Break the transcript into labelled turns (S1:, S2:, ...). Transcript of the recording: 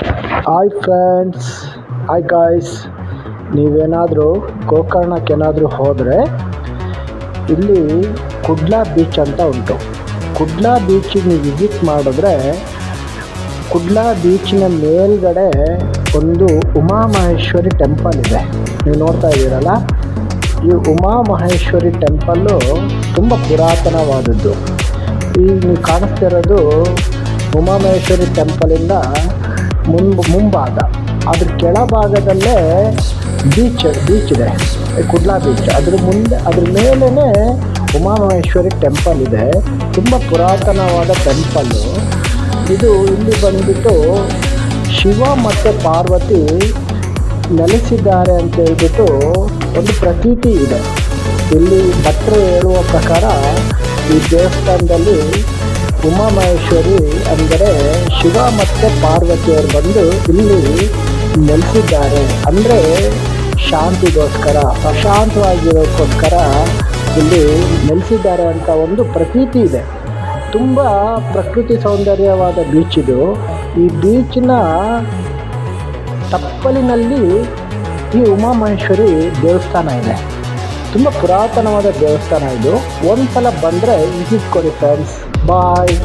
S1: Hi friends, hi guys. ನೀವೇನಾದರೂ ಗೋಕರ್ಣಕ್ಕೇನಾದರೂ ಹೋದರೆ ಇಲ್ಲಿ ಕುಡ್ಲ ಬೀಚ್ ಅಂತ ಉಂಟು. ಕುಡ್ಲ ಬೀಚಿಗೆ ನೀವು ವಿಸಿಟ್ ಮಾಡಿದ್ರೆ ಕುಡ್ಲ ಬೀಚಿನ ಮೇಲ್ಗಡೆ ಒಂದು ಉಮಾಮಹೇಶ್ವರಿ ಟೆಂಪಲ್ ಇದೆ. ನೀವು ನೋಡ್ತಾ ಇದ್ದೀರಲ್ಲ, ಈ ಉಮಾಮಹೇಶ್ವರಿ ಟೆಂಪಲ್ಲು ತುಂಬ ಪುರಾತನವಾದದ್ದು. ಈಗ ನೀವು ಕಾಣಿಸ್ತಿರೋದು ಉಮಾಮಹೇಶ್ವರಿ ಟೆಂಪಲಿಂದ ಮುಂಭಾಗ. ಅದ್ರ ಕೆಳಭಾಗದಲ್ಲೇ ಬೀಚ್ ಇದೆ, ಕುಡ್ಲ ಬೀಚ್. ಅದ್ರ ಮೇಲೇ ಉಮಾಮಹೇಶ್ವರಿ ಟೆಂಪಲ್ ಇದೆ. ತುಂಬ ಪುರಾತನವಾದ ಟೆಂಪಲ್ಲು ಇದು. ಇಲ್ಲಿ ಬಂದುಬಿಟ್ಟು ಶಿವ ಮತ್ತು ಪಾರ್ವತಿ ನೆಲೆಸಿದ್ದಾರೆ ಅಂತ ಹೇಳ್ಬಿಟ್ಟು ಒಂದು ಪ್ರತೀತಿ ಇದೆ. ಇಲ್ಲಿ ಭಟ್ರು ಹೇಳುವ ಪ್ರಕಾರ ಈ ದೇವಸ್ಥಾನದಲ್ಲಿ ಉಮಾಮಹೇಶ್ವರಿ ಅಂದರೆ ಶಿವ ಮತ್ತು ಪಾರ್ವತಿಯವರು ಬಂದು ಇಲ್ಲಿ ನೆಲೆಸಿದ್ದಾರೆ. ಅಂದರೆ ಶಾಂತಿಗೋಸ್ಕರ, ಪ್ರಶಾಂತವಾಗಿರೋಕ್ಕೋಸ್ಕರ ಇಲ್ಲಿ ನೆಲೆಸಿದ್ದಾರೆ ಅಂತ ಒಂದು ಪ್ರತೀತಿ ಇದೆ. ತುಂಬ ಪ್ರಕೃತಿ ಸೌಂದರ್ಯವಾದ ಬೀಚ್ ಇದು. ಈ ಬೀಚಿನ ತಪ್ಪಲಿನಲ್ಲಿ ಈ ಉಮಾಮಹೇಶ್ವರಿ ದೇವಸ್ಥಾನ ಇದೆ. ತುಂಬ ಪುರಾತನವಾದ ದೇವಸ್ಥಾನ ಇದು. ಒಂದು ಸಲ ಬಂದರೆ ವಿಸಿಟ್ ಕೊಡಿ ಫ್ರೆಂಡ್ಸ್. ಬಾಯ್.